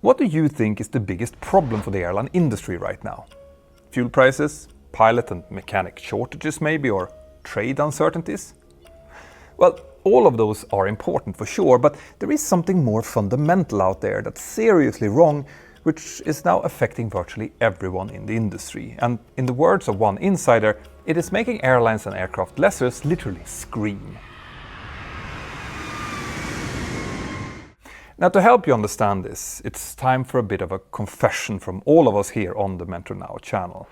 What do you think is the biggest problem for the airline industry right now? Fuel prices, pilot and mechanic shortages maybe, or trade uncertainties? Well, all of those are important for sure, but there is something more fundamental out there that's seriously wrong, which is now affecting virtually everyone in the industry. And in the words of one insider, it is making airlines and aircraft lessors literally scream. Now, to help you understand this, it's time for a bit of a confession from all of us here on the Mentor Now channel.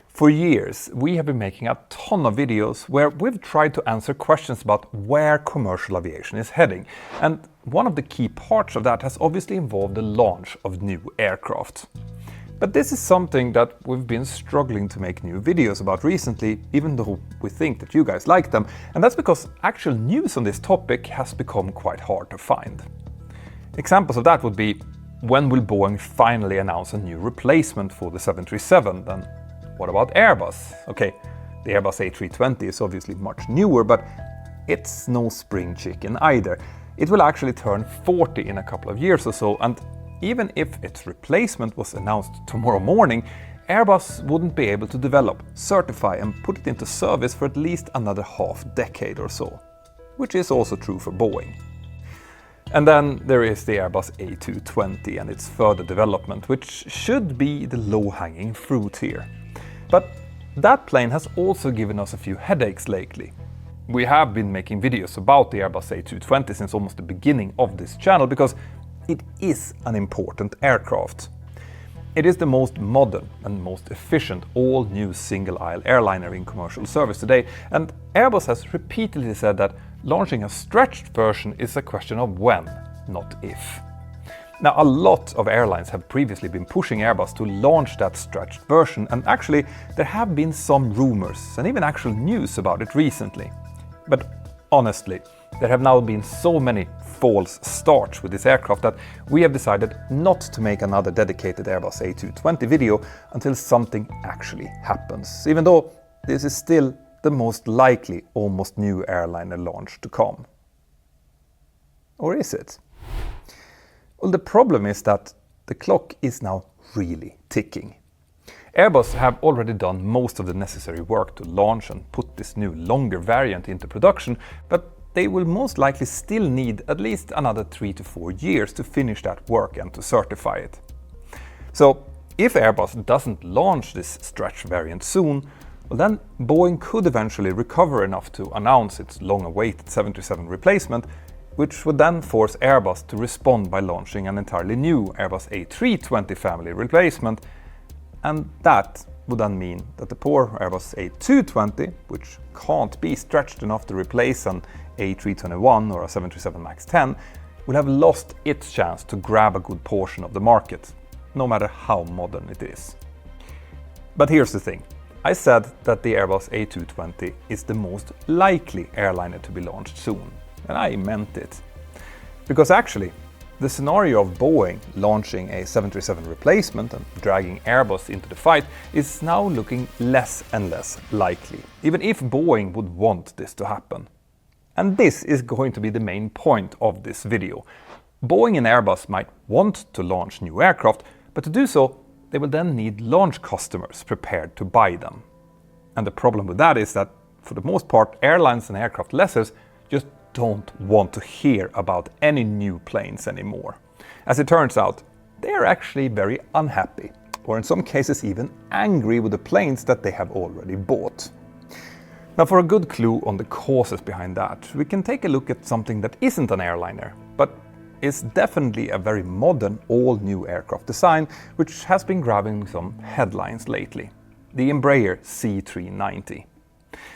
For years, we have been making a ton of videos where we've tried to answer questions about where commercial aviation is heading. And one of the key parts of that has obviously involved the launch of new aircraft. But this is something that we've been struggling to make new videos about recently, even though we think that you guys like them. And that's because actual news on this topic has become quite hard to find. Examples of that would be, when will Boeing finally announce a new replacement for the 737? Then what about Airbus? Okay, the Airbus A320 is obviously much newer, but it's no spring chicken either. It will actually turn 40 in a couple of years or so, and even if its replacement was announced tomorrow morning, Airbus wouldn't be able to develop, certify and put it into service for at least another half decade or so, which is also true for Boeing. And then there is the Airbus A220 and its further development, which should be the low-hanging fruit here. But that plane has also given us a few headaches lately. We have been making videos about the Airbus A220 since almost the beginning of this channel because it is an important aircraft. It is the most modern and most efficient all-new single-aisle airliner in commercial service today, and Airbus has repeatedly said that launching a stretched version is a question of when, not if. Now, a lot of airlines have previously been pushing Airbus to launch that stretched version, and actually there have been some rumors and even actual news about it recently. But honestly, there have now been so many false starts with this aircraft that we have decided not to make another dedicated Airbus A220 video until something actually happens, even though this is still the most likely almost new airliner launch to come. Or is it? Well, the problem is that the clock is now really ticking. Airbus have already done most of the necessary work to launch and put this new longer variant into production, but they will most likely still need at least another 3 to 4 years to finish that work and to certify it. So if Airbus doesn't launch this stretch variant soon, well, then Boeing could eventually recover enough to announce its long-awaited 737 replacement, which would then force Airbus to respond by launching an entirely new Airbus A320 family replacement, and that would then mean that the poor Airbus A220, which can't be stretched enough to replace an A321 or a 737 MAX 10, will have lost its chance to grab a good portion of the market, no matter how modern it is. But here's the thing. I said that the Airbus A220 is the most likely airliner to be launched soon, and I meant it. Because actually, the scenario of Boeing launching a 737 replacement and dragging Airbus into the fight is now looking less and less likely, even if Boeing would want this to happen. And this is going to be the main point of this video. Boeing and Airbus might want to launch new aircraft, but to do so, they will then need launch customers prepared to buy them. And the problem with that is that, for the most part, airlines and aircraft lessors just don't want to hear about any new planes anymore. As it turns out, they are actually very unhappy, or in some cases even angry with the planes that they have already bought. Now, for a good clue on the causes behind that, we can take a look at something that isn't an airliner, but is definitely a very modern, all-new aircraft design, which has been grabbing some headlines lately. The Embraer C390.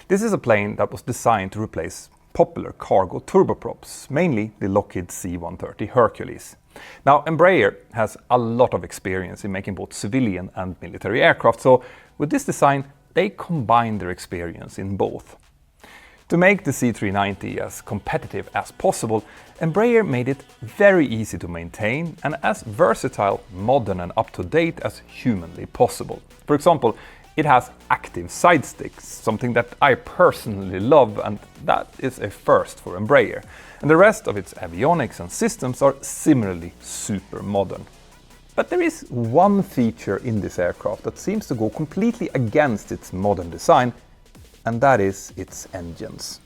This is a plane that was designed to replace popular cargo turboprops, mainly the Lockheed C-130 Hercules. Now, Embraer has a lot of experience in making both civilian and military aircraft, so with this design, they combine their experience in both. To make the C390 as competitive as possible, Embraer made it very easy to maintain and as versatile, modern and up-to-date as humanly possible. For example, it has active side sticks, something that I personally love, and that is a first for Embraer. And the rest of its avionics and systems are similarly super modern. But there is one feature in this aircraft that seems to go completely against its modern design, and that is its engines.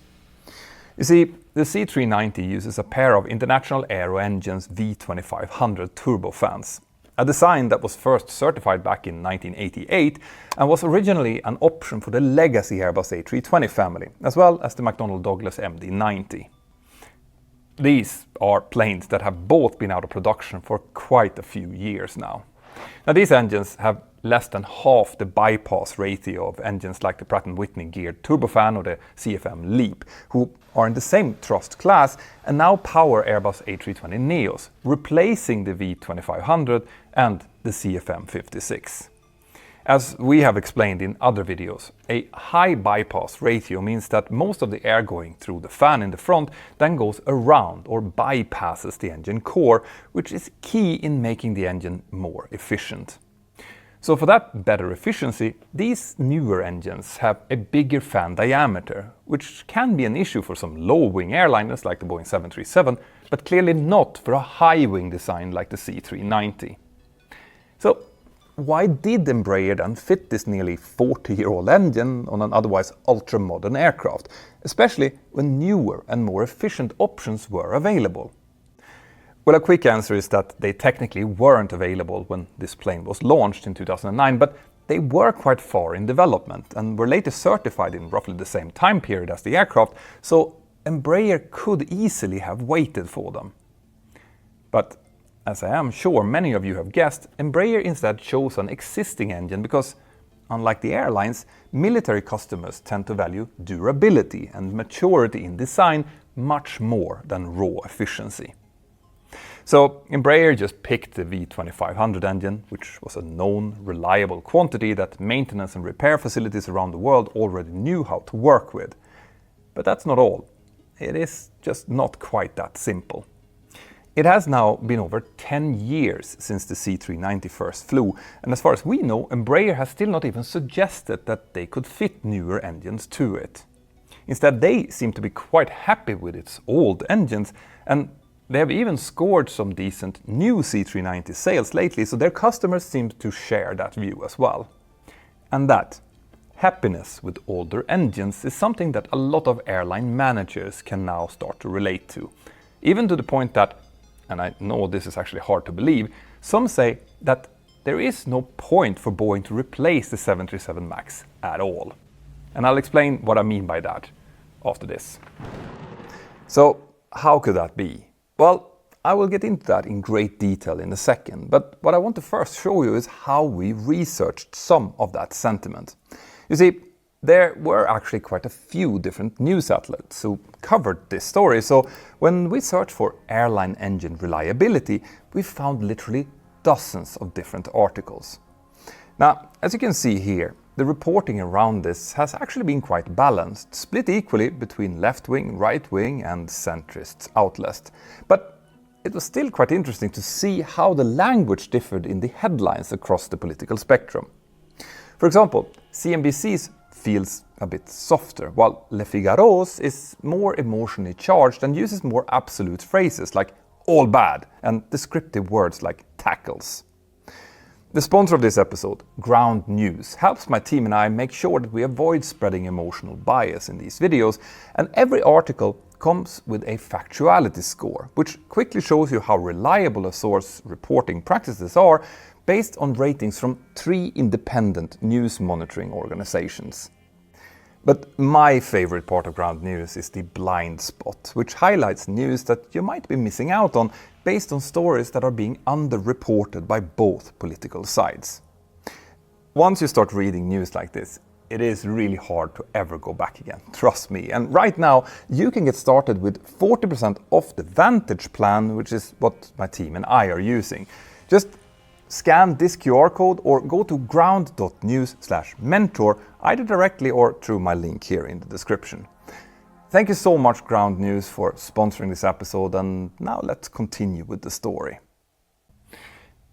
You see, the C390 uses a pair of International Aero Engines V2500 turbofans, a design that was first certified back in 1988 and was originally an option for the legacy Airbus A320 family, as well as the McDonnell Douglas MD-90. These are planes that have both been out of production for quite a few years now. Now, these engines have less than half the bypass ratio of engines like the Pratt & Whitney geared turbofan or the CFM LEAP, who are in the same thrust class and now power Airbus A320neos, replacing the V2500 and the CFM 56. As we have explained in other videos, a high bypass ratio means that most of the air going through the fan in the front then goes around or bypasses the engine core, which is key in making the engine more efficient. So for that better efficiency, these newer engines have a bigger fan diameter, which can be an issue for some low-wing airliners like the Boeing 737, but clearly not for a high-wing design like the C390. So why did Embraer then fit this nearly 40-year-old engine on an otherwise ultra-modern aircraft, especially when newer and more efficient options were available? Well, a quick answer is that they technically weren't available when this plane was launched in 2009, but they were quite far in development and were later certified in roughly the same time period as the aircraft, so Embraer could easily have waited for them. But as I am sure many of you have guessed, Embraer instead chose an existing engine because, unlike the airlines, military customers tend to value durability and maturity in design much more than raw efficiency. So Embraer just picked the V2500 engine, which was a known, reliable quantity that maintenance and repair facilities around the world already knew how to work with. But that's not all. It is just not quite that simple. It has now been over 10 years since the C390 first flew, and as far as we know, Embraer has still not even suggested that they could fit newer engines to it. Instead, they seem to be quite happy with its old engines, and they have even scored some decent new C390 sales lately, so their customers seem to share that view as well. And that happiness with older engines is something that a lot of airline managers can now start to relate to, even to the point that, and I know this is actually hard to believe, some say that there is no point for Boeing to replace the 737 MAX at all. And I'll explain what I mean by that after this. So, how could that be? Well, I will get into that in great detail in a second, but what I want to first show you is how we researched some of that sentiment. You see, there were actually quite a few different news outlets who covered this story, so when we searched for airline engine reliability, we found literally dozens of different articles. Now, as you can see here, the reporting around this has actually been quite balanced, split equally between left-wing, right-wing and centrist outlets. But it was still quite interesting to see how the language differed in the headlines across the political spectrum. For example, CNBC's feels a bit softer, while Le Figaro's is more emotionally charged and uses more absolute phrases like all bad and descriptive words like tackles. The sponsor of this episode, Ground News, helps my team and I make sure that we avoid spreading emotional bias in these videos, and every article comes with a factuality score, which quickly shows you how reliable a source reporting practices are based on ratings from 3 independent news monitoring organizations. But my favorite part of Ground News is the blind spot, which highlights news that you might be missing out on based on stories that are being underreported by both political sides. Once you start reading news like this, it is really hard to ever go back again, trust me. And right now, you can get started with 40% off the Vantage plan, which is what my team and I are using. Just scan this QR code or go to ground.news/mentor, either directly or through my link here in the description. Thank you so much, Ground News, for sponsoring this episode, and now let's continue with the story.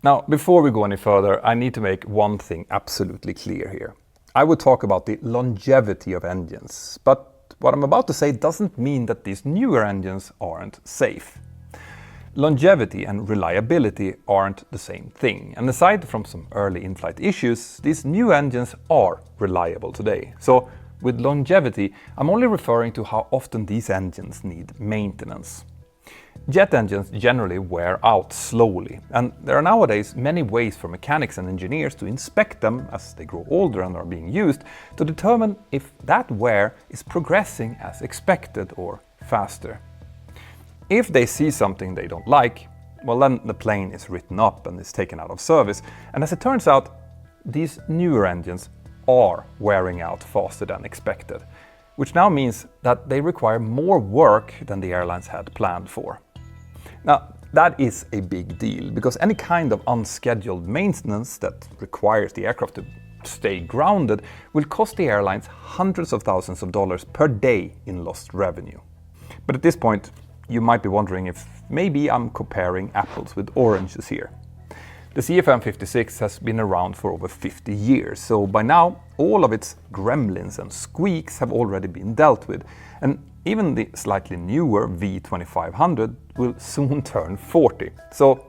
Now, before we go any further, I need to make one thing absolutely clear here. I would talk about the longevity of engines, but what I'm about to say doesn't mean that these newer engines aren't safe. Longevity and reliability aren't the same thing, and aside from some early in-flight issues, these new engines are reliable today. So with longevity, I'm only referring to how often these engines need maintenance. Jet engines generally wear out slowly, and there are nowadays many ways for mechanics and engineers to inspect them as they grow older and are being used to determine if that wear is progressing as expected or faster. If they see something they don't like, well, then the plane is written up and is taken out of service, and as it turns out, these newer engines are wearing out faster than expected, which now means that they require more work than the airlines had planned for. Now, that is a big deal, because any kind of unscheduled maintenance that requires the aircraft to stay grounded will cost the airlines hundreds of thousands of dollars per day in lost revenue. But at this point, you might be wondering if maybe I'm comparing apples with oranges here. The CFM56 has been around for over 50 years, so by now all of its gremlins and squeaks have already been dealt with, and even the slightly newer V2500 will soon turn 40. So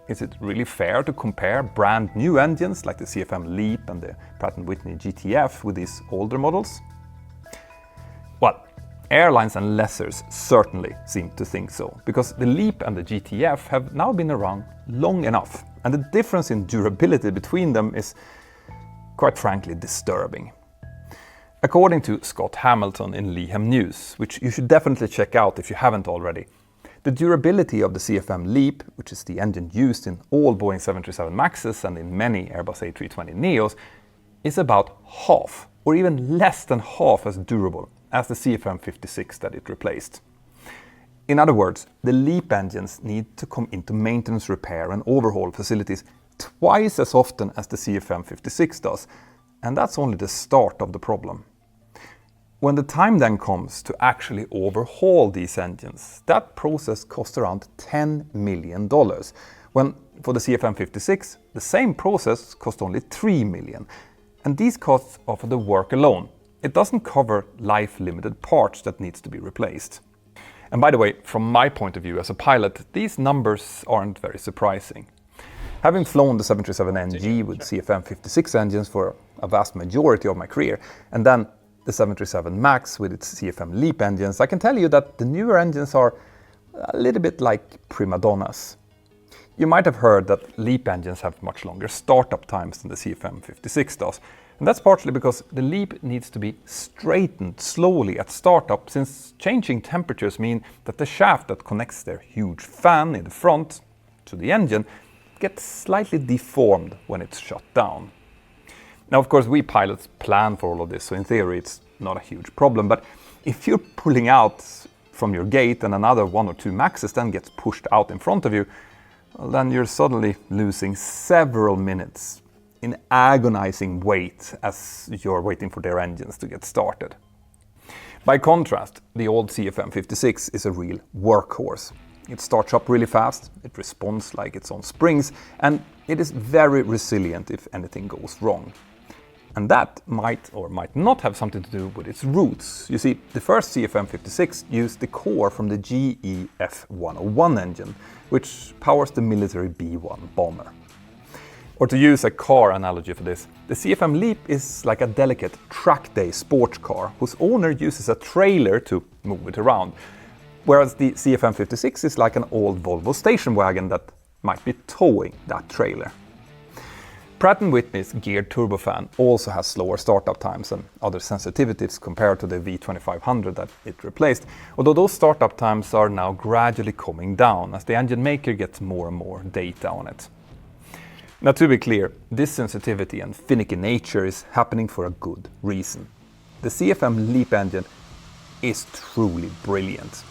is it really fair to compare brand new engines like the CFM LEAP and the Pratt & Whitney GTF with these older models? Well, airlines and lessors certainly seem to think so, because the LEAP and the GTF have now been around long enough, and the difference in durability between them is, quite frankly, disturbing. According to Scott Hamilton in Leahem News, which you should definitely check out if you haven't already, the durability of the CFM LEAP, which is the engine used in all Boeing 737 MAXes and in many Airbus A320neos, is about half, or even less than half as durable as the CFM56 that it replaced. In other words, the LEAP engines need to come into maintenance, repair and overhaul facilities twice as often as the CFM56 does, and that's only the start of the problem. When the time then comes to actually overhaul these engines, that process costs around $10 million, when for the CFM56 the same process cost only $3 million. And these costs are for the work alone. It doesn't cover life-limited parts that needs to be replaced. And by the way, from my point of view as a pilot, these numbers aren't very surprising. Having flown the 737NG with CFM56 engines for a vast majority of my career, and then the 737 MAX with its CFM LEAP engines, I can tell you that the newer engines are a little bit like prima donnas. You might have heard that LEAP engines have much longer startup times than the CFM56 does, and that's partly because the LEAP needs to be straightened slowly at startup, since changing temperatures mean that the shaft that connects their huge fan in the front to the engine gets slightly deformed when it's shut down. Now, of course, we pilots plan for all of this, so in theory it's not a huge problem, but if you're pulling out from your gate and another one or two MAXes then gets pushed out in front of you, well, then you're suddenly losing several minutes in agonizing wait as you're waiting for their engines to get started. By contrast, the old CFM56 is a real workhorse. It starts up really fast, it responds like it's on springs, and it is very resilient if anything goes wrong. And that might or might not have something to do with its roots. You see, the first CFM56 used the core from the GE F101 engine, which powers the military B-1 bomber. Or to use a car analogy for this, the CFM LEAP is like a delicate track day sports car whose owner uses a trailer to move it around, whereas the CFM56 is like an old Volvo station wagon that might be towing that trailer. Pratt & Whitney's geared turbofan also has slower startup times and other sensitivities compared to the V2500 that it replaced, although those startup times are now gradually coming down as the engine maker gets more and more data on it. Now, to be clear, this sensitivity and finicky nature is happening for a good reason. The CFM LEAP engine is truly brilliant.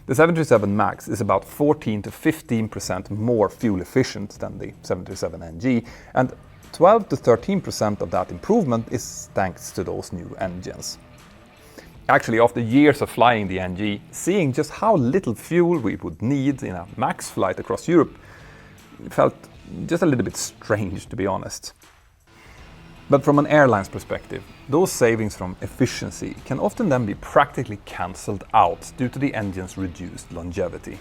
The 737 MAX is about 14 to 15% more fuel efficient than the 737NG, and 12 to 13% of that improvement is thanks to those new engines. Actually, after years of flying the NG, seeing just how little fuel we would need in a MAX flight across Europe felt just a little bit strange, to be honest. But from an airline's perspective, those savings from efficiency can often then be practically cancelled out due to the engine's reduced longevity.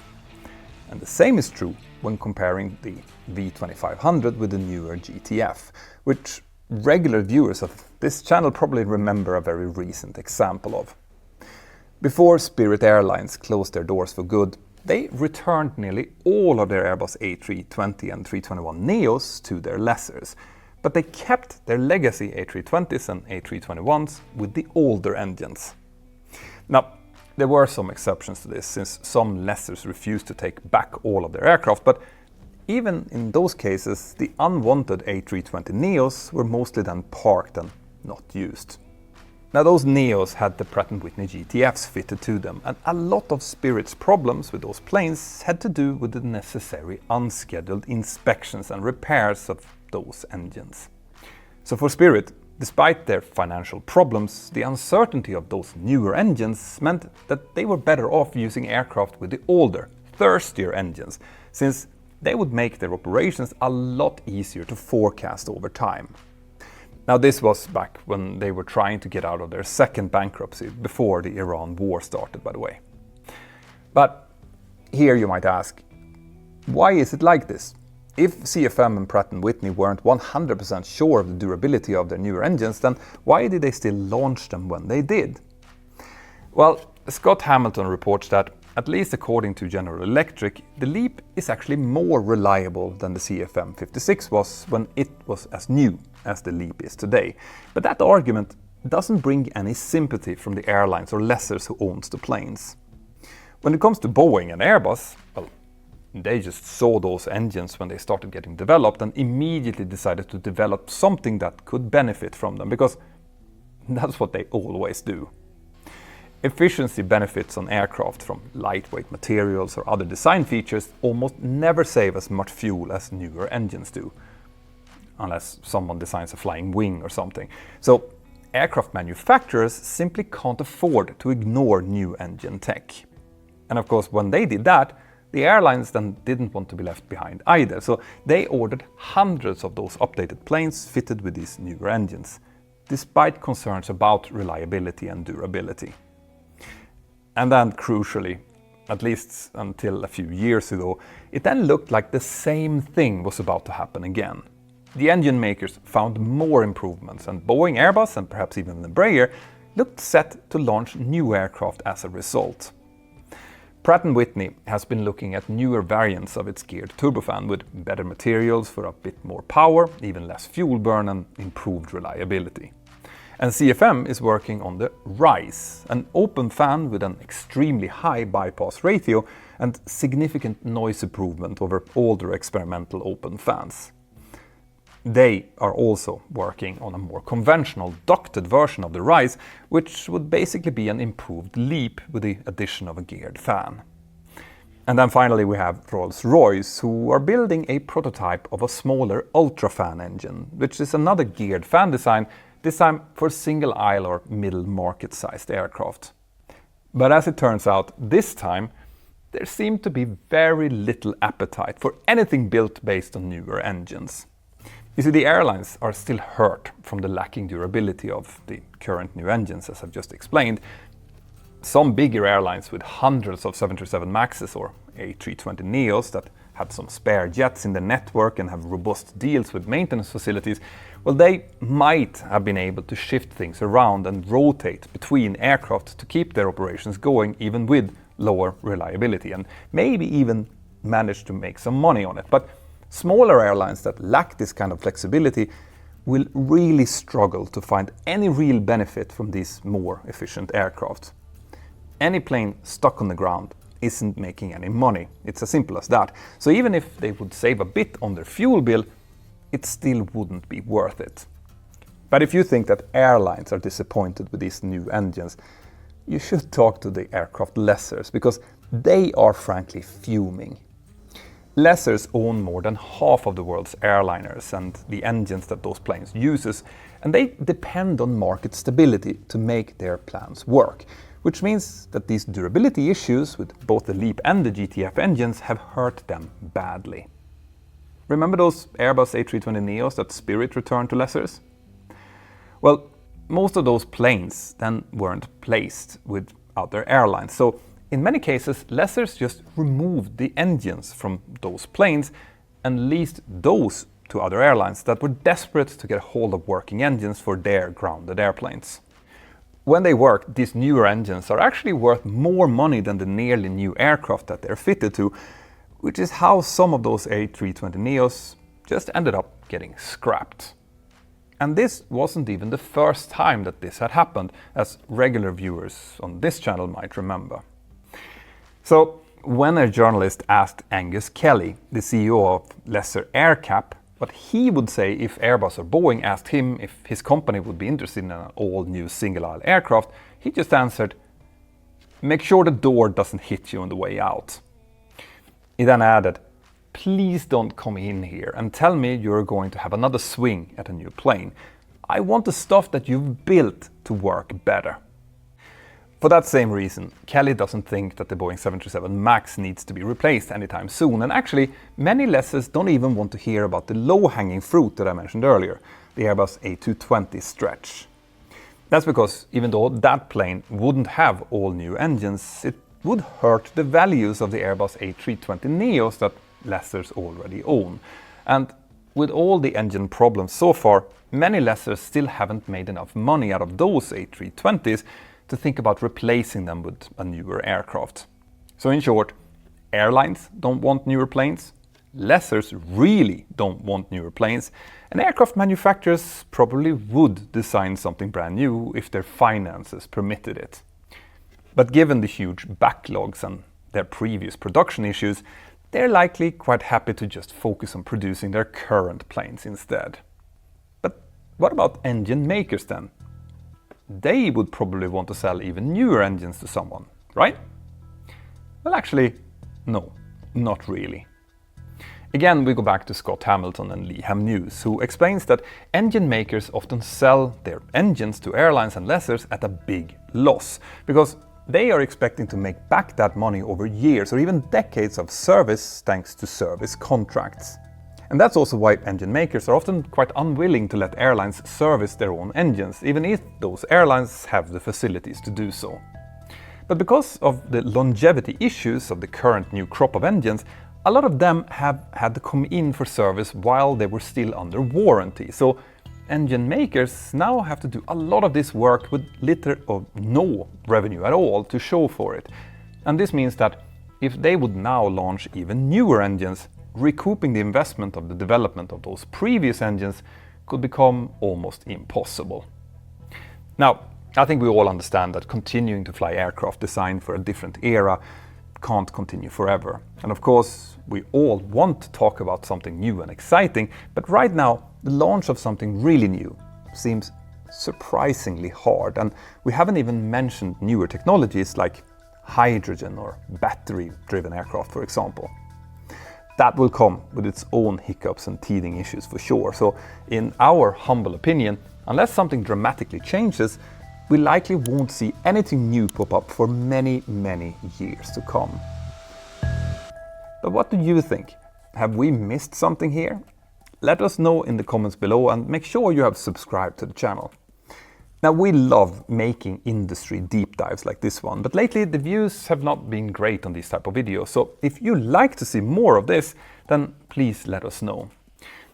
And the same is true when comparing the V2500 with the newer GTF, which regular viewers of this channel probably remember a very recent example of. Before Spirit Airlines closed their doors for good, they returned nearly all of their Airbus A320 and 321neos to their lessors, but they kept their legacy A320s and A321s with the older engines. Now, there were some exceptions to this, since some lessors refused to take back all of their aircraft, but even in those cases, the unwanted A320neos were mostly then parked and not used. Now, those neos had the Pratt & Whitney GTFs fitted to them, and a lot of Spirit's problems with those planes had to do with the necessary unscheduled inspections and repairs of those engines. So for Spirit, despite their financial problems, the uncertainty of those newer engines meant that they were better off using aircraft with the older, thirstier engines, since they would make their operations a lot easier to forecast over time. Now, this was back when they were trying to get out of their second bankruptcy before the Iran war started, by the way. But here you might ask, why is it like this? If CFM and Pratt & Whitney weren't 100% sure of the durability of their newer engines, then why did they still launch them when they did? Well, Scott Hamilton reports that, at least according to General Electric, the LEAP is actually more reliable than the CFM56 was when it was as new as the LEAP is today. But that argument doesn't bring any sympathy from the airlines or lessors who owns the planes. When it comes to Boeing and Airbus, well, they just saw those engines when they started getting developed and immediately decided to develop something that could benefit from them, because that's what they always do. Efficiency benefits on aircraft from lightweight materials or other design features almost never save as much fuel as newer engines do, unless someone designs a flying wing or something. So aircraft manufacturers simply can't afford to ignore new engine tech. And of course, when they did that, the airlines then didn't want to be left behind either, so they ordered hundreds of those updated planes fitted with these newer engines, despite concerns about reliability and durability. And then, crucially, at least until a few years ago, it then looked like the same thing was about to happen again. The engine makers found more improvements, and Boeing, Airbus, and perhaps even Embraer looked set to launch new aircraft as a result. Pratt & Whitney has been looking at newer variants of its geared turbofan with better materials for a bit more power, even less fuel burn, and improved reliability. And CFM is working on the Rise, an open fan with an extremely high bypass ratio and significant noise improvement over older experimental open fans. They are also working on a more conventional ducted version of the Rise, which would basically be an improved LEAP with the addition of a geared fan. And then finally we have Rolls-Royce, who are building a prototype of a smaller ultrafan engine, which is another geared fan design, this time for single aisle or middle market sized aircraft. But as it turns out, this time there seemed to be very little appetite for anything built based on newer engines. You see, the airlines are still hurt from the lacking durability of the current new engines, as I've just explained. Some bigger airlines with hundreds of 737 MAXes or A320neos that have some spare jets in the network and have robust deals with maintenance facilities, well, they might have been able to shift things around and rotate between aircraft to keep their operations going even with lower reliability, and maybe even manage to make some money on it. But smaller airlines that lack this kind of flexibility will really struggle to find any real benefit from these more efficient aircraft. Any plane stuck on the ground isn't making any money. It's as simple as that. So even if they would save a bit on their fuel bill, it still wouldn't be worth it. But if you think that airlines are disappointed with these new engines, you should talk to the aircraft lessors, because they are frankly fuming. Lessors own more than half of the world's airliners and the engines that those planes uses, and they depend on market stability to make their plans work, which means that these durability issues with both the LEAP and the GTF engines have hurt them badly. Remember those Airbus A320neos that Spirit returned to lessors? Well, most of those planes then weren't placed with other airlines, so in many cases, lessors just removed the engines from those planes and leased those to other airlines that were desperate to get hold of working engines for their grounded airplanes. When they work, these newer engines are actually worth more money than the nearly new aircraft that they're fitted to, which is how some of those A320neos just ended up getting scrapped. And this wasn't even the first time that this had happened, as regular viewers on this channel might remember. So, when a journalist asked Angus Kelly, the CEO of Lessor AerCap, what he would say if Airbus or Boeing asked him if his company would be interested in an all-new single-aisle aircraft, he just answered, "Make sure the door doesn't hit you on the way out." He then added, "Please don't come in here and tell me you're going to have another swing at a new plane. I want the stuff that you've built to work better." For that same reason, Kelly doesn't think that the Boeing 737 MAX needs to be replaced anytime soon, and actually many lessors don't even want to hear about the low-hanging fruit that I mentioned earlier, the Airbus A220 stretch. That's because even though that plane wouldn't have all new engines, it would hurt the values of the Airbus A320neos that lessors already own. And with all the engine problems so far, many lessors still haven't made enough money out of those A320s to think about replacing them with a newer aircraft. So in short, airlines don't want newer planes, lessors really don't want newer planes, and aircraft manufacturers probably would design something brand new if their finances permitted it. But given the huge backlogs and their previous production issues, they're likely quite happy to just focus on producing their current planes instead. But what about engine makers then? They would probably want to sell even newer engines to someone, right? Well, actually, no, not really. Again, we go back to Scott Hamilton and Leham News, who explains that engine makers often sell their engines to airlines and lessors at a big loss, because they are expecting to make back that money over years or even decades of service thanks to service contracts. And that's also why engine makers are often quite unwilling to let airlines service their own engines, even if those airlines have the facilities to do so. But because of the longevity issues of the current new crop of engines, a lot of them have had to come in for service while they were still under warranty. So engine makers now have to do a lot of this work with little or no revenue at all to show for it. And this means that if they would now launch even newer engines, recouping the investment of the development of those previous engines could become almost impossible. Now, I think we all understand that continuing to fly aircraft designed for a different era can't continue forever. And of course, we all want to talk about something new and exciting, but right now, the launch of something really new seems surprisingly hard, and we haven't even mentioned newer technologies like hydrogen or battery-driven aircraft, for example. That will come with its own hiccups and teething issues for sure. So in our humble opinion, unless something dramatically changes, we likely won't see anything new pop up for many, many years to come. But what do you think? Have we missed something here? Let us know in the comments below and make sure you have subscribed to the channel. Now, we love making industry deep dives like this one, but lately the views have not been great on these type of videos. So if you like to see more of this, then please let us know.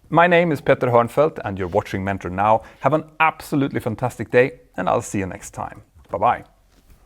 My name is Petter Hörnfeldt and you're watching Mentor Now. Have an absolutely fantastic day and I'll see you next time. Bye bye.